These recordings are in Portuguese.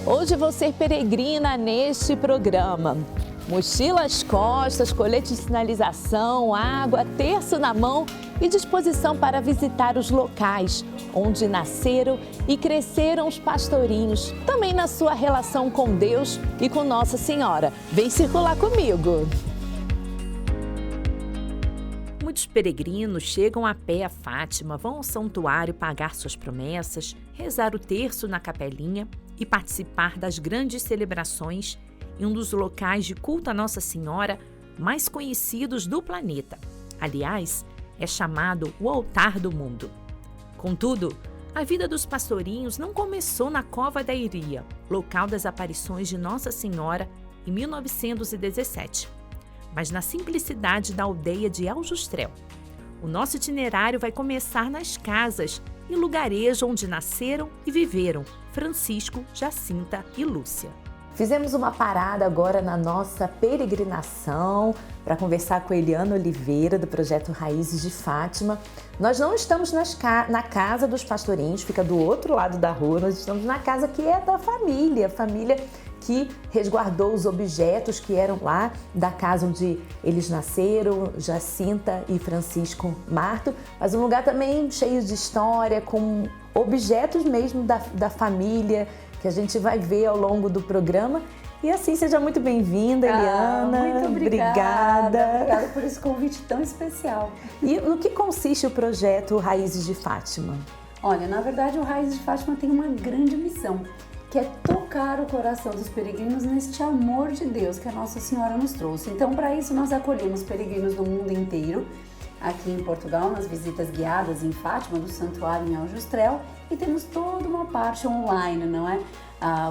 Hoje vou ser peregrina neste programa. Mochila às costas, colete de sinalização, água, terço na mão e disposição para visitar os locais onde nasceram e cresceram os pastorinhos, também na sua relação com Deus e com Nossa Senhora. Vem circular comigo! Muitos peregrinos chegam a pé a Fátima, vão ao santuário pagar suas promessas, rezar o terço na capelinha e participar das grandes celebrações em um dos locais de culto a Nossa Senhora mais conhecidos do planeta. Aliás, é chamado o Altar do Mundo. Contudo, a vida dos pastorinhos não começou na Cova da Iria, local das aparições de Nossa Senhora, em 1917, mas na simplicidade da aldeia de Aljustrel. O nosso itinerário vai começar nas casas e lugarejo onde nasceram e viveram Francisco, Jacinta e Lúcia. Fizemos uma parada agora na nossa peregrinação para conversar com a Eliana Oliveira, do projeto Raízes de Fátima. Nós não estamos na casa dos pastorinhos, fica do outro lado da rua, nós estamos na casa que é da família, a família que resguardou os objetos que eram lá da casa onde eles nasceram, Jacinta e Francisco Marto, mas um lugar também cheio de história, com objetos mesmo da família, que a gente vai ver ao longo do programa. E assim, seja muito bem-vinda, Eliana. Muito obrigada. Obrigada por esse convite tão especial. E no que consiste o projeto Raízes de Fátima? Olha, na verdade, o Raízes de Fátima tem uma grande missão, que é tocar o coração dos peregrinos neste amor de Deus que a Nossa Senhora nos trouxe. Então, para isso, nós acolhemos peregrinos do mundo inteiro, aqui em Portugal, nas visitas guiadas em Fátima, do Santuário em Aljustrel, e temos toda uma parte online, não é?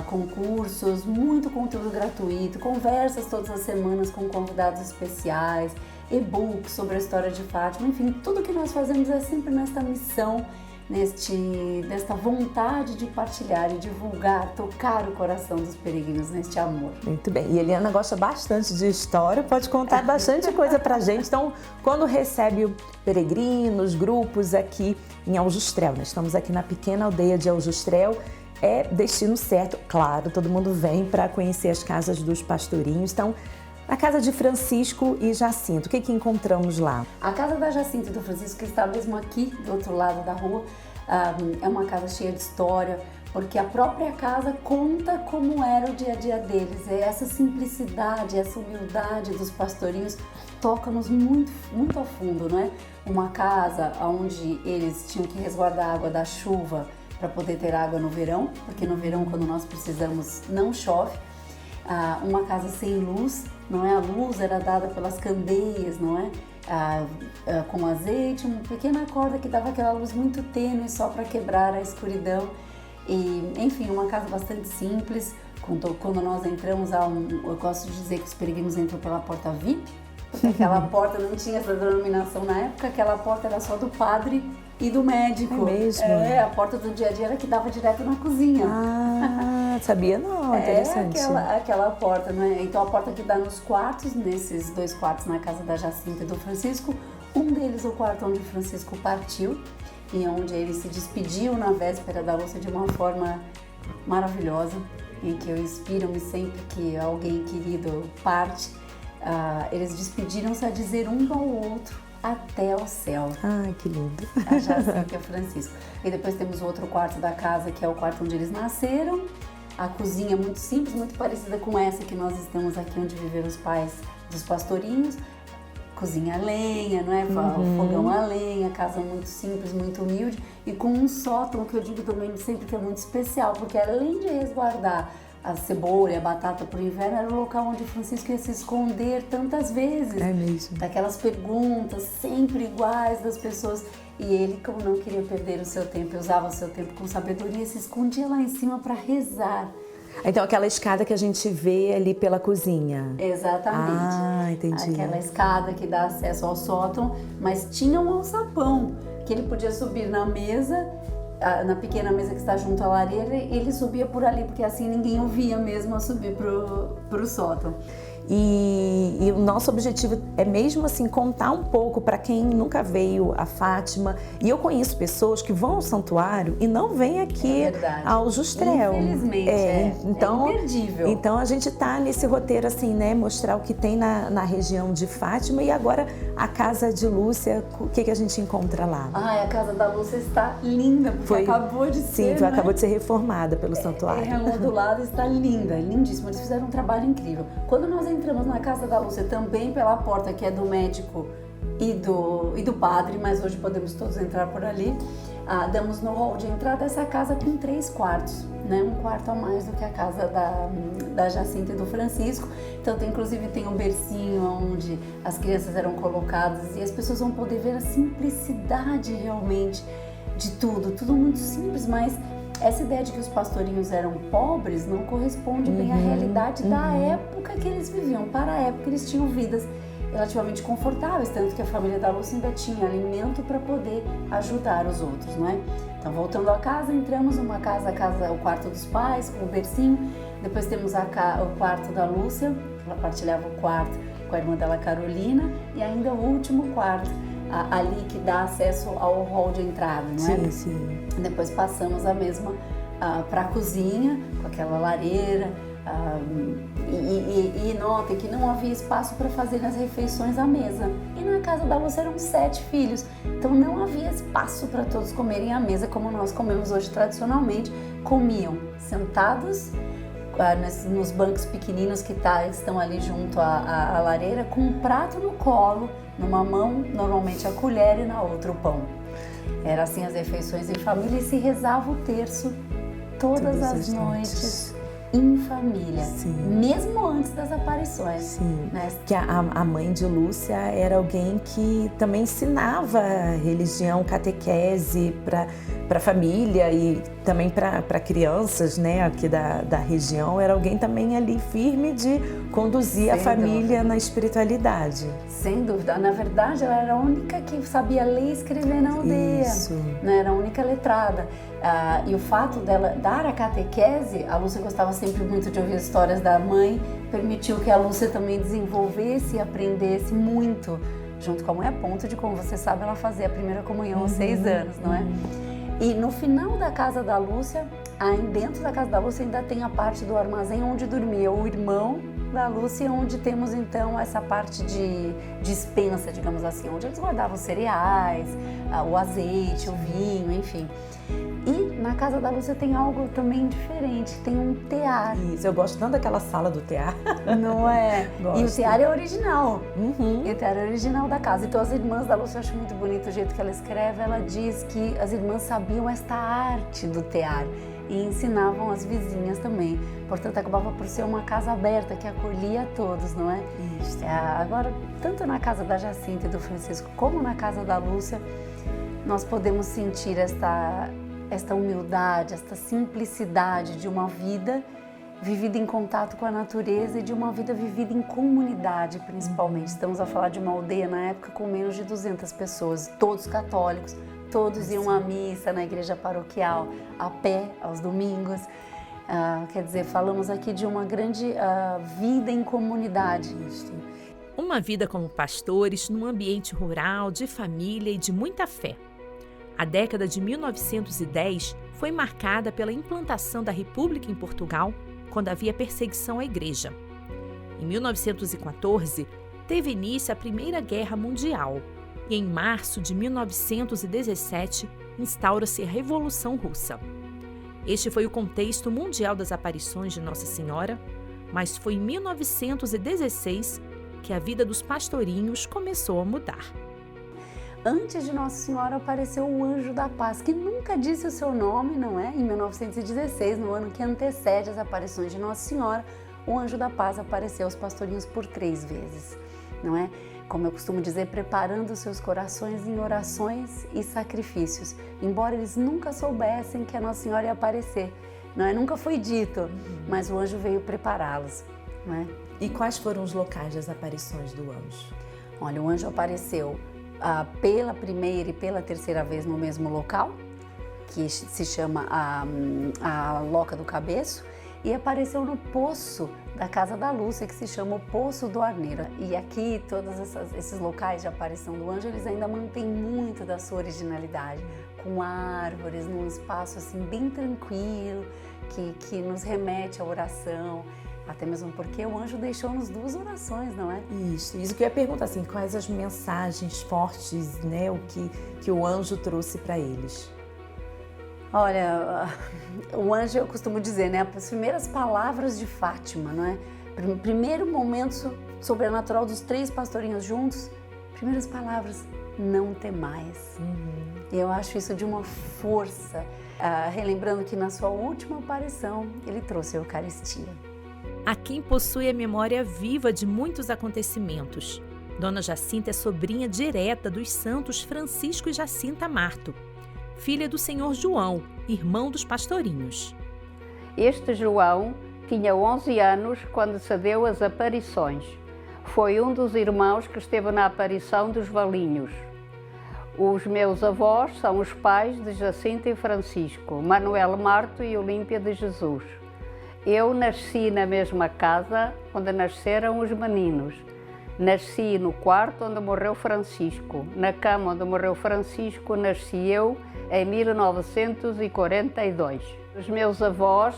Concursos, muito conteúdo gratuito, conversas todas as semanas com convidados especiais, e-books sobre a história de Fátima, enfim, tudo que nós fazemos é sempre nesta missão, nesta vontade de partilhar e divulgar, tocar o coração dos peregrinos neste amor. Muito bem. E a Eliana gosta bastante de história, pode contar bastante coisa pra gente. Então, quando recebe peregrinos, grupos aqui em Aljustrel, nós estamos aqui na pequena aldeia de Aljustrel, é destino certo. Claro, todo mundo vem para conhecer as casas dos pastorinhos. Então, a casa de Francisco e Jacinto, o que encontramos lá? A casa da Jacinta e do Francisco, que está mesmo aqui do outro lado da rua, é uma casa cheia de história, porque a própria casa conta como era o dia a dia deles. É essa simplicidade, essa humildade dos pastorinhos toca-nos muito, muito a fundo, não é? Uma casa onde eles tinham que resguardar a água da chuva para poder ter água no verão, porque no verão, quando nós precisamos, não chove. Uma casa sem luz, não é? A luz era dada pelas candeias, não é? Com azeite, uma pequena corda que dava aquela luz muito tênue só para quebrar a escuridão. E, enfim, uma casa bastante simples. Quando nós entramos, eu gosto de dizer que os peregrinos entram pela porta VIP, porque aquela porta não tinha essa denominação na época, aquela porta era só do padre e do médico. É mesmo? A porta do dia a dia era que dava direto na cozinha. Sabia não, interessante. Aquela porta, né? Então a porta que dá nos quartos, nesses 2 quartos na casa da Jacinta e do Francisco, um deles o quarto onde o Francisco partiu e onde ele se despediu na véspera da Lúcia de uma forma maravilhosa, em que eu inspiro-me sempre que alguém querido parte. Eles despediram-se a dizer um ao outro até o céu. Ai, que lindo. A Jacinta e o Francisco. E depois temos o outro quarto da casa, que é o quarto onde eles nasceram. A cozinha muito simples, muito parecida com essa que nós estamos aqui, onde viveram os pais dos pastorinhos. Cozinha a lenha, não é? Fogão a lenha, casa muito simples, muito humilde. E com um sótão, que eu digo também sempre que é muito especial, porque além de resguardar a cebola e a batata para o inverno, era o local onde o Francisco ia se esconder tantas vezes. É mesmo. Daquelas perguntas sempre iguais das pessoas. E ele, como não queria perder o seu tempo, usava o seu tempo com sabedoria, se escondia lá em cima para rezar. Então, aquela escada que a gente vê ali pela cozinha. Exatamente. Entendi. Aquela escada que dá acesso ao sótão, mas tinha um alçapão que ele podia subir na mesa, na pequena mesa que está junto à lareira, ele subia por ali, porque assim ninguém o via mesmo a subir pro sótão. E o nosso objetivo é mesmo assim contar um pouco para quem nunca veio a Fátima. E eu conheço pessoas que vão ao santuário e não vêm aqui ao Justrel. Infelizmente, então, é imperdível. Então a gente tá nesse roteiro assim, né? Mostrar o que tem na região de Fátima. E agora a casa de Lúcia, o que a gente encontra lá? A casa da Lúcia está linda, porque acabou de ser. Sim, acabou de ser reformada pelo santuário. Remodulada, está linda, lindíssima. Eles fizeram um trabalho incrível. Quando nós entramos na casa da Lúcia, também pela porta que é do médico e do padre, mas hoje podemos todos entrar por ali, damos no hall de entrada essa casa com 3 quartos, né? Um quarto a mais do que a casa da Jacinta e do Francisco. Então, inclusive, tem um bercinho onde as crianças eram colocadas e as pessoas vão poder ver a simplicidade realmente de tudo muito simples, mas essa ideia de que os pastorinhos eram pobres não corresponde bem à realidade da época que eles viviam. Para a época, eles tinham vidas relativamente confortáveis, tanto que a família da Lúcia ainda tinha alimento para poder ajudar os outros, não é? Então, voltando à casa, entramos numa casa, o quarto dos pais, com o bercinho, depois temos o quarto da Lúcia, ela partilhava o quarto com a irmã dela, Carolina, e ainda o último quarto, ali que dá acesso ao hall de entrada, não é? Sim, sim. Depois passamos a mesma para a cozinha, com aquela lareira, e notem que não havia espaço para fazer as refeições à mesa. E na casa da Lúcia eram 7 filhos, então não havia espaço para todos comerem à mesa como nós comemos hoje tradicionalmente. Comiam sentados nos bancos pequeninos que estão ali junto à lareira, com um prato no colo, numa mão normalmente a colher e na outra o pão. Era assim as refeições em família e se rezava o terço todas as noites em família, sim, mesmo antes das aparições. Sim, né? Que a mãe de Lúcia era alguém que também ensinava religião, catequese para a família e também para crianças, né, aqui da região. Era alguém também ali firme de conduzir a família na espiritualidade. Sem dúvida. Na verdade, ela era a única que sabia ler e escrever na aldeia. Isso. Né? Era a única letrada. E o fato dela dar a catequese, a Lúcia gostava sempre muito de ouvir as histórias da mãe, permitiu que a Lúcia também desenvolvesse e aprendesse muito, junto com a mãe, a ponto de, como você sabe, ela fazia a primeira comunhão aos 6 anos, não é? E no final da casa da Lúcia, dentro da casa da Lúcia ainda tem a parte do armazém onde dormia o irmão da Lúcia, onde temos então essa parte de despensa, digamos assim, onde eles guardavam os cereais, o azeite, o vinho, enfim. E na casa da Lúcia tem algo também diferente, tem um tear. Isso, eu gosto tanto daquela sala do tear. Não é? Gosto. E o tear é original. E o tear é original da casa. Então as irmãs da Lúcia, eu acho muito bonito o jeito que ela escreve, ela diz que as irmãs sabiam esta arte do tear e ensinavam as vizinhas também. Portanto, acabava por ser uma casa aberta que acolhia a todos, não é? Isso. Agora, tanto na casa da Jacinta e do Francisco como na casa da Lúcia, nós podemos sentir esta humildade, esta simplicidade de uma vida vivida em contato com a natureza e de uma vida vivida em comunidade, principalmente. Estamos a falar de uma aldeia na época com menos de 200 pessoas, todos católicos, todos iam à missa na igreja paroquial, a pé, aos domingos. Quer dizer, falamos aqui de uma grande vida em comunidade. Uma vida como pastores num ambiente rural, de família e de muita fé. A década de 1910 foi marcada pela implantação da República em Portugal, quando havia perseguição à igreja. Em 1914, teve início a Primeira Guerra Mundial e em março de 1917 instaura-se a Revolução Russa. Este foi o contexto mundial das aparições de Nossa Senhora, mas foi em 1916 que a vida dos pastorinhos começou a mudar. Antes de Nossa Senhora apareceu o Anjo da Paz, que nunca disse o seu nome, não é? Em 1916, no ano que antecede as aparições de Nossa Senhora, o Anjo da Paz apareceu aos pastorinhos por 3 vezes, não é? Como eu costumo dizer, preparando seus corações em orações e sacrifícios, embora eles nunca soubessem que a Nossa Senhora ia aparecer, não é? Nunca foi dito, mas o anjo veio prepará-los, não é? E quais foram os locais das aparições do anjo? Olha, o anjo apareceu pela primeira e pela terceira vez no mesmo local, que se chama a Loca do Cabeço. e apareceu no poço da casa da Lúcia, que se chama o Poço do Arneiro. E aqui, todos esses locais de aparição do anjo, eles ainda mantêm muito da sua originalidade, com árvores, num espaço assim bem tranquilo, que nos remete à oração, até mesmo porque o anjo deixou-nos 2 orações, não é? Isso que eu ia perguntar, assim, quais as mensagens fortes, né, o que o anjo trouxe para eles? Olha, o anjo, eu costumo dizer, né, as primeiras palavras de Fátima, não é? Primeiro momento sobrenatural dos 3 pastorinhos juntos, primeiras palavras, não temais. Eu acho isso de uma força, relembrando que na sua última aparição ele trouxe a Eucaristia. Há quem possui a memória viva de muitos acontecimentos. Dona Jacinta é sobrinha direta dos santos Francisco e Jacinta Marto, filha do senhor João, irmão dos pastorinhos. Este João tinha 11 anos quando se deu as aparições. Foi um dos irmãos que esteve na aparição dos Valinhos. Os meus avós são os pais de Jacinta e Francisco, Manuel Marto e Olímpia de Jesus. Eu nasci na mesma casa onde nasceram os meninos. Nasci no quarto onde morreu Francisco. Na cama onde morreu Francisco, nasci eu em 1942. Os meus avós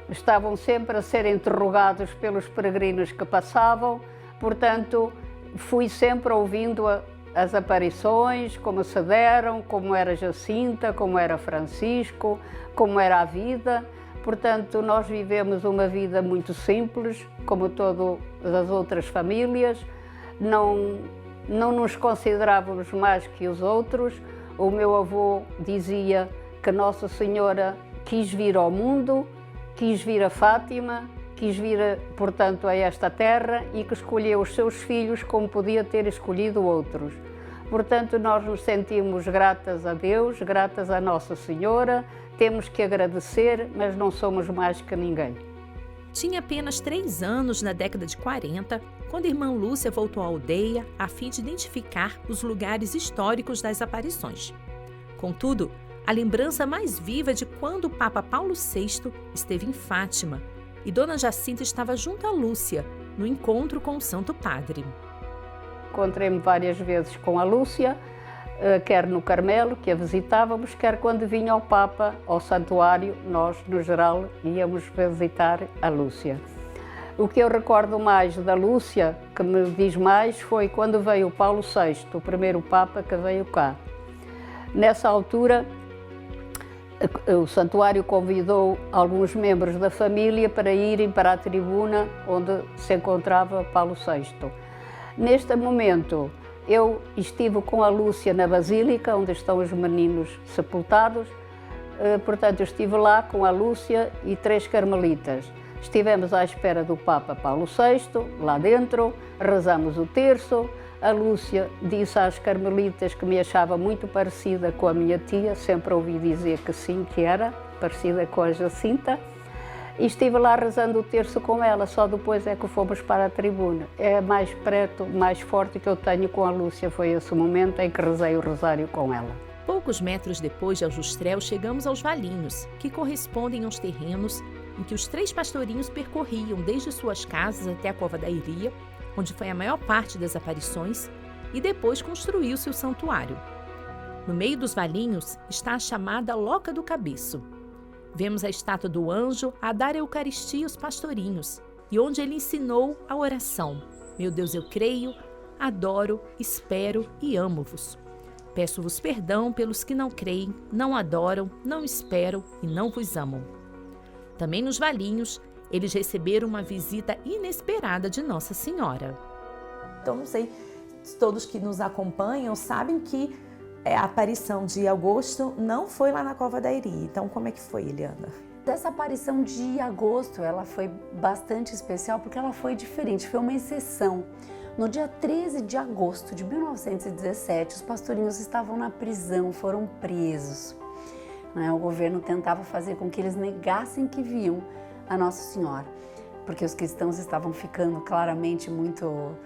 estavam sempre a ser interrogados pelos peregrinos que passavam, portanto, fui sempre ouvindo as aparições, como se deram, como era Jacinta, como era Francisco, como era a vida. Portanto, nós vivemos uma vida muito simples, como todas as outras famílias, não nos considerávamos mais que os outros. O meu avô dizia que Nossa Senhora quis vir ao mundo, quis vir a Fátima, quis vir, portanto, a esta terra e que escolheu os seus filhos como podia ter escolhido outros. Portanto, nós nos sentimos gratas a Deus, gratas à Nossa Senhora, temos que agradecer, mas não somos mais que ninguém. Tinha apenas 3 anos na década de 40, quando a irmã Lúcia voltou à aldeia a fim de identificar os lugares históricos das aparições. Contudo, a lembrança mais viva é de quando o Papa Paulo VI esteve em Fátima e Dona Jacinta estava junto a Lúcia, no encontro com o Santo Padre. Encontrei-me várias vezes com a Lúcia, quer no Carmelo, que a visitávamos, quer quando vinha ao Papa, ao santuário, nós, no geral, íamos visitar a Lúcia. O que eu recordo mais da Lúcia, que me diz mais, foi quando veio o Paulo VI, o primeiro Papa que veio cá. Nessa altura, o santuário convidou alguns membros da família para irem para a tribuna onde se encontrava Paulo VI. Neste momento, eu estive com a Lúcia na Basílica, onde estão os meninos sepultados. Portanto, eu estive lá com a Lúcia e 3 carmelitas. Estivemos à espera do Papa Paulo VI, lá dentro, rezamos o terço. A Lúcia disse às carmelitas que me achava muito parecida com a minha tia, sempre ouvi dizer que sim, que era parecida com a Jacinta. E estive lá rezando o terço com ela, só depois é que fomos para a tribuna. É mais perto, mais forte que eu tenho com a Lúcia, foi esse momento em que rezei o rosário com ela. Poucos metros depois de Aljustrel, chegamos aos Valinhos, que correspondem aos terrenos em que os 3 pastorinhos percorriam desde suas casas até a Cova da Iria, onde foi a maior parte das aparições, e depois construiu-se o santuário. No meio dos Valinhos está a chamada Loca do Cabeço. Vemos a estátua do anjo a dar a Eucaristia aos pastorinhos, e onde ele ensinou a oração: Meu Deus, eu creio, adoro, espero e amo-vos. Peço-vos perdão pelos que não creem, não adoram, não esperam e não vos amam. Também nos Valinhos, eles receberam uma visita inesperada de Nossa Senhora. Então, não sei se todos que nos acompanham sabem que a aparição de agosto não foi lá na Cova da Iria. Então, como é que foi, Eliana? Essa aparição de agosto, ela foi bastante especial porque ela foi diferente, foi uma exceção. No dia 13 de agosto de 1917, os pastorinhos estavam na prisão, foram presos. O governo tentava fazer com que eles negassem que viam a Nossa Senhora, porque os cristãos estavam ficando claramente muito,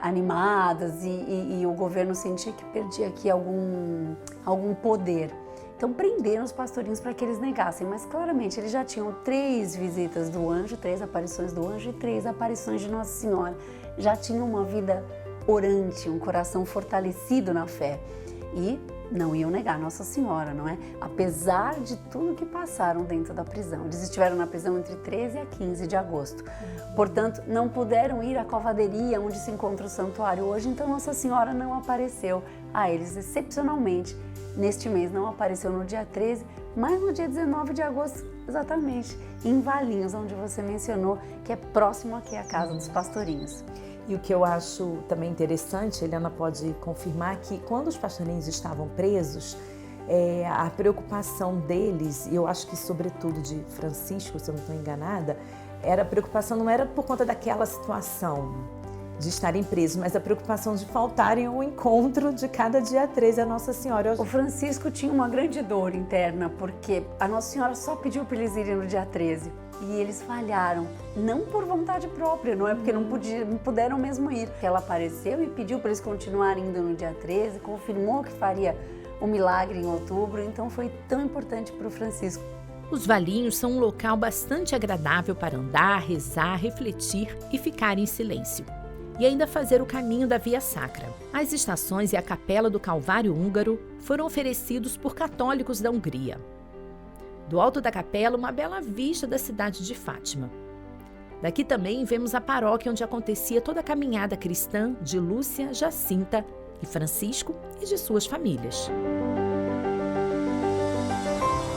animados e o governo sentia que perdia aqui algum poder. Então prenderam os pastorinhos para que eles negassem, mas claramente eles já tinham 3 visitas do anjo, 3 aparições do anjo e 3 aparições de Nossa Senhora. Já tinham uma vida orante, um coração fortalecido na fé e não iam negar Nossa Senhora, não é? Apesar de tudo que passaram dentro da prisão. Eles estiveram na prisão entre 13 a 15 de agosto. Portanto, não puderam ir à covaderia onde se encontra o santuário hoje, então Nossa Senhora não apareceu a eles, excepcionalmente. Neste mês não apareceu no dia 13, mas no dia 19 de agosto, exatamente, em Valinhos, onde você mencionou, que é próximo aqui à casa dos pastorinhos. E o que eu acho também interessante, Eliana pode confirmar, que quando os pastorinhos estavam presos, a preocupação deles, e eu acho que sobretudo de Francisco, se eu não estou enganada, a preocupação não era por conta daquela situação de estarem presos, mas a preocupação de faltarem ao encontro de cada dia 13 a Nossa Senhora. O Francisco tinha uma grande dor interna, porque a Nossa Senhora só pediu para eles irem no dia 13. E eles falharam, não por vontade própria, não é porque não puderam mesmo ir. Ela apareceu e pediu para eles continuarem indo no dia 13, confirmou que faria o milagre em outubro, então foi tão importante para o Francisco. Os Valinhos são um local bastante agradável para andar, rezar, refletir e ficar em silêncio. E ainda fazer o caminho da Via Sacra. As estações e a Capela do Calvário Húngaro foram oferecidos por católicos da Hungria. Do alto da capela, uma bela vista da cidade de Fátima. Daqui também vemos a paróquia onde acontecia toda a caminhada cristã de Lúcia, Jacinta e Francisco e de suas famílias.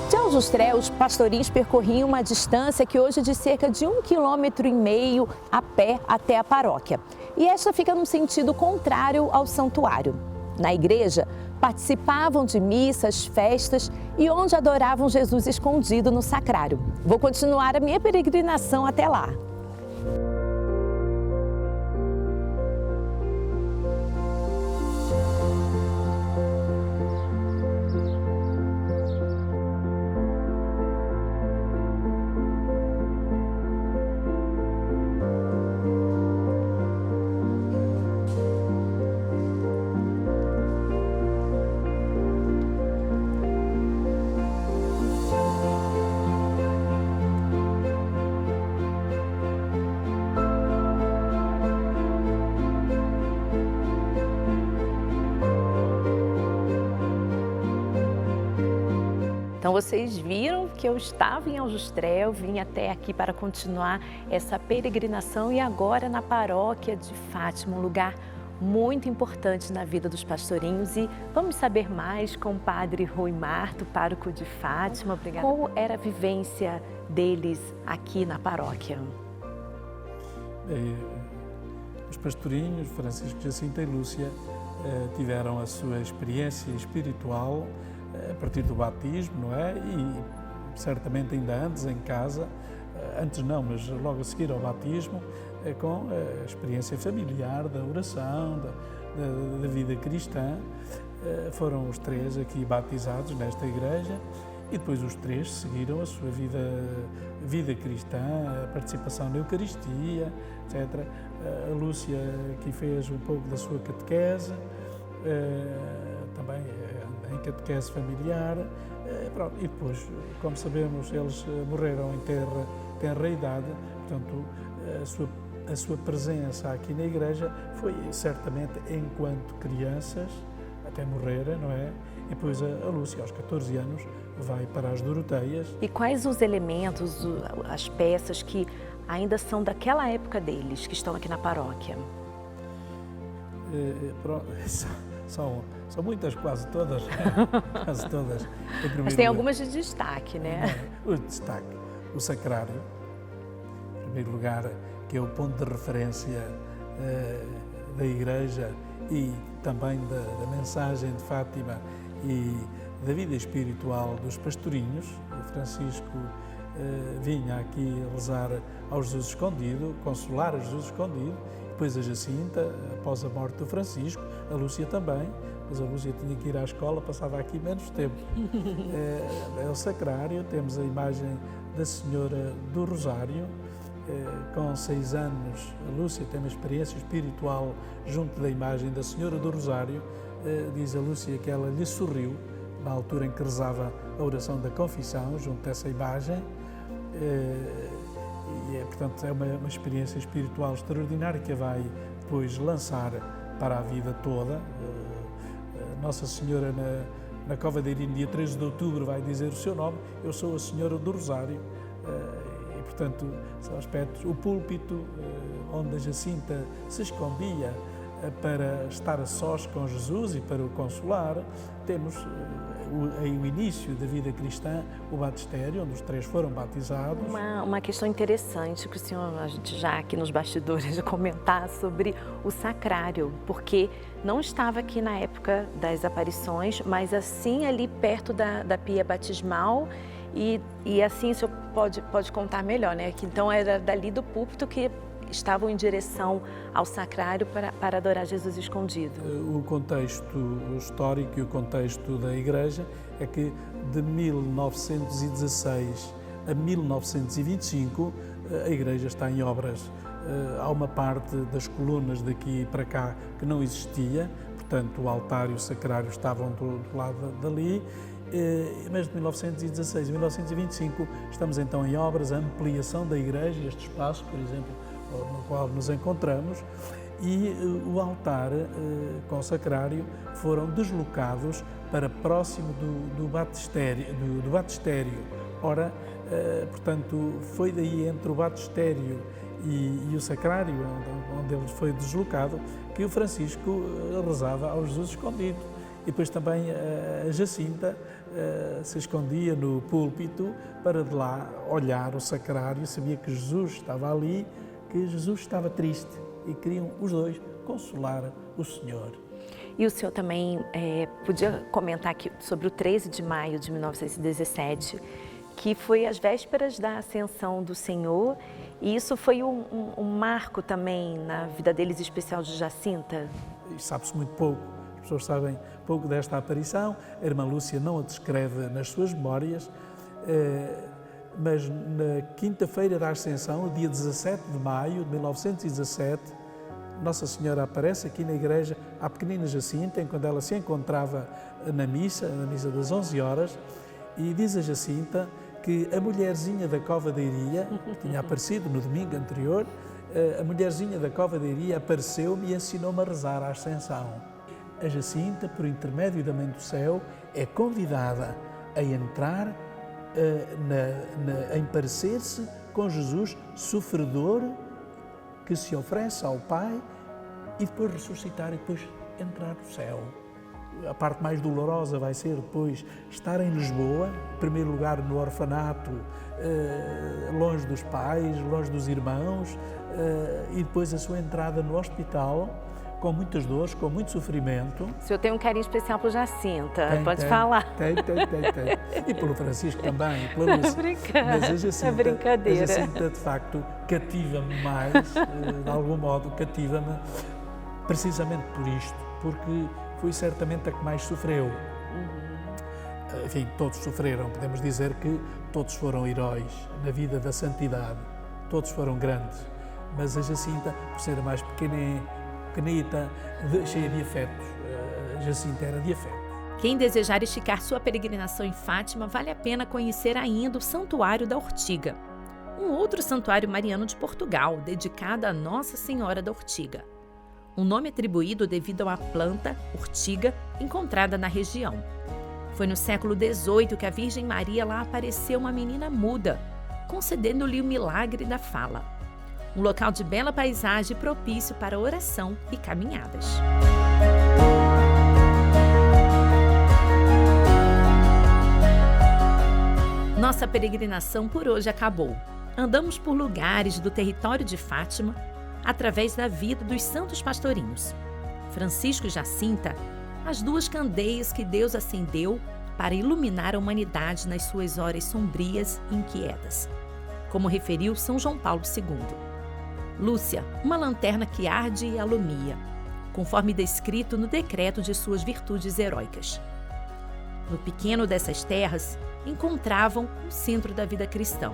De Aljusтрé, os pastorinhos percorriam uma distância que hoje é de cerca de 1,5 km a pé até a paróquia. E esta fica num sentido contrário ao santuário. Na igreja, participavam de missas, festas e onde adoravam Jesus escondido no sacrário. Vou continuar a minha peregrinação até lá. Então vocês viram que eu estava em Aljusтрé, eu vim até aqui para continuar essa peregrinação e agora na paróquia de Fátima, um lugar muito importante na vida dos pastorinhos. E vamos saber mais com o padre Rui Marto, pároco de Fátima. Obrigada. Qual era a vivência deles aqui na paróquia? Os pastorinhos, Francisco, Jacinta e Lúcia, tiveram a sua experiência espiritual a partir do batismo, não é? E certamente ainda antes em casa, antes não, mas logo a seguir ao batismo, com a experiência familiar da oração, da vida cristã. Foram os 3 aqui batizados nesta igreja e depois os 3 seguiram a sua vida cristã, a participação na Eucaristia, etc. A Lúcia aqui fez um pouco da sua catequese, também em catequese familiar, e depois, como sabemos, eles morreram em tenra idade, portanto, a sua presença aqui na igreja foi certamente enquanto crianças, até morrerem, não é? E depois a Lúcia, aos 14 anos, vai para as Doroteias. E quais os elementos, as peças que ainda são daquela época deles, que estão aqui na paróquia? São muitas, quase todas. Quase todas. Mas tem algumas de destaque, né? O destaque, o sacrário, em primeiro lugar, que é o ponto de referência da Igreja e também da mensagem de Fátima e da vida espiritual dos pastorinhos. O Francisco vinha aqui rezar ao Jesus escondido, consolar a Jesus escondido. Depois a Jacinta, após a morte do Francisco, a Lúcia também, mas a Lúcia tinha que ir à escola, passava aqui menos tempo. É o sacrário, temos a imagem da Senhora do Rosário, com 6 anos, a Lúcia tem uma experiência espiritual junto da imagem da Senhora do Rosário. Diz a Lúcia que ela lhe sorriu, na altura em que rezava a oração da confissão, junto a essa imagem. E, portanto, é uma experiência espiritual extraordinária que a vai depois lançar para a vida toda. Nossa Senhora, na Cova de Irim, dia 13 de outubro, vai dizer o seu nome: eu sou a Senhora do Rosário. E, portanto, são aspectos. O púlpito, onde a Jacinta se escondia para estar a sós com Jesus e para o consolar. Temos o início da vida cristã, o batistério, onde os 3 foram batizados. Uma questão interessante que o senhor, a gente já aqui nos bastidores, de comentar sobre o sacrário, porque não estava aqui na época das aparições, mas assim ali perto da pia batismal, e assim o senhor pode contar melhor, né? Que então era dali do púlpito que estavam em direção ao sacrário para adorar Jesus escondido. O contexto histórico e o contexto da Igreja é que de 1916 a 1925 a Igreja está em obras. Há uma parte das colunas daqui para cá que não existia, portanto o altar e o sacrário estavam do lado dali, mas de 1916 a 1925 estamos então em obras, a ampliação da Igreja, este espaço, por exemplo, no qual nos encontramos, e o altar com o sacrário foram deslocados para próximo do batistério. Ora, portanto, foi daí entre o batistério e o sacrário, onde ele foi deslocado, que o Francisco rezava ao Jesus escondido. E depois também a Jacinta se escondia no púlpito para de lá olhar o sacrário, sabia que Jesus estava ali, que Jesus estava triste e queriam os dois consolar o Senhor. E o senhor também podia comentar aqui sobre o 13 de maio de 1917, que foi as vésperas da ascensão do Senhor, e isso foi um marco também na vida deles, especial de Jacinta? E sabe-se muito pouco, as pessoas sabem pouco desta aparição, a irmã Lúcia não a descreve nas suas memórias, mas na quinta-feira da Ascensão, dia 17 de maio de 1917, Nossa Senhora aparece aqui na igreja à pequenina Jacinta, enquanto ela se encontrava na missa das 11 horas, e diz a Jacinta que a mulherzinha da Cova da Iria, que tinha aparecido no domingo anterior, a mulherzinha da Cova da Iria apareceu-me e ensinou-me a rezar a Ascensão. A Jacinta, por intermédio da Mãe do Céu, é convidada a entrar em parecer-se com Jesus sofredor, que se oferece ao Pai e depois ressuscitar e depois entrar no céu. A parte mais dolorosa vai ser depois estar em Lisboa, em primeiro lugar no orfanato, longe dos pais, longe dos irmãos, e depois a sua entrada no hospital, com muitas dores, com muito sofrimento. O senhor tem um carinho especial por Jacinta, pode falar. Tem. E pelo Francisco também, pela Lúcia. Mas a Jacinta, a Jacinta, de facto, cativa-me mais, de algum modo, cativa-me precisamente por isto, porque foi certamente a que mais sofreu. Enfim, todos sofreram, podemos dizer que todos foram heróis na vida da santidade, todos foram grandes, mas a Jacinta, por ser a mais pequenita, cheia de afetos, a Jacinta era de afeto. Quem desejar esticar sua peregrinação em Fátima, vale a pena conhecer ainda o Santuário da Ortiga, um outro santuário mariano de Portugal, dedicado a Nossa Senhora da Ortiga. Um nome atribuído devido a uma planta, ortiga, encontrada na região. Foi no século XVIII que a Virgem Maria lá apareceu uma menina muda, concedendo-lhe o milagre da fala. Um local de bela paisagem propício para oração e caminhadas. Nossa peregrinação por hoje acabou. Andamos por lugares do território de Fátima através da vida dos santos pastorinhos. Francisco e Jacinta, as duas candeias que Deus acendeu para iluminar a humanidade nas suas horas sombrias e inquietas, como referiu São João Paulo II. Lúcia, uma lanterna que arde e alumia, conforme descrito no decreto de suas virtudes heróicas. No pequeno dessas terras, encontravam o centro da vida cristã,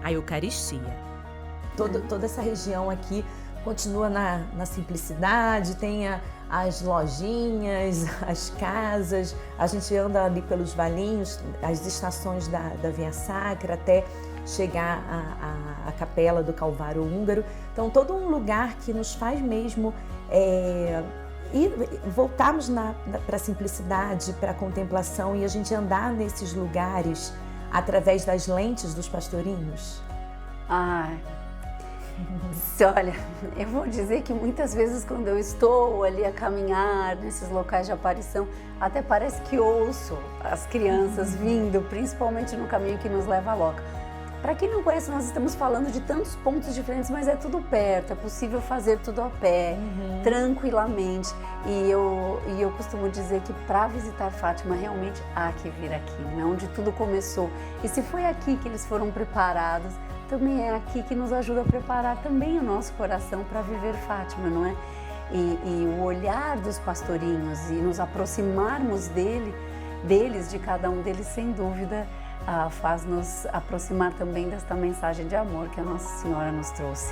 a Eucaristia. Toda essa região aqui continua na simplicidade, tem as lojinhas, as casas, a gente anda ali pelos valinhos, as estações da Via Sacra até chegar à Capela do Calvário Húngaro. Então, todo um lugar que nos faz mesmo e voltarmos para a simplicidade, para a contemplação e a gente andar nesses lugares através das lentes dos pastorinhos? Olha, eu vou dizer que muitas vezes quando eu estou ali a caminhar nesses locais de aparição, até parece que ouço as crianças vindo, principalmente no caminho que nos leva a Loca. Para quem não conhece, nós estamos falando de tantos pontos diferentes, mas é tudo perto, é possível fazer tudo a pé, tranquilamente. E eu costumo dizer que para visitar Fátima, realmente há que vir aqui, não é onde tudo começou. E se foi aqui que eles foram preparados, também é aqui que nos ajuda a preparar também o nosso coração para viver Fátima, não é? E o olhar dos pastorinhos e nos aproximarmos deles, de cada um deles, sem dúvida, faz nos aproximar também desta mensagem de amor que a Nossa Senhora nos trouxe.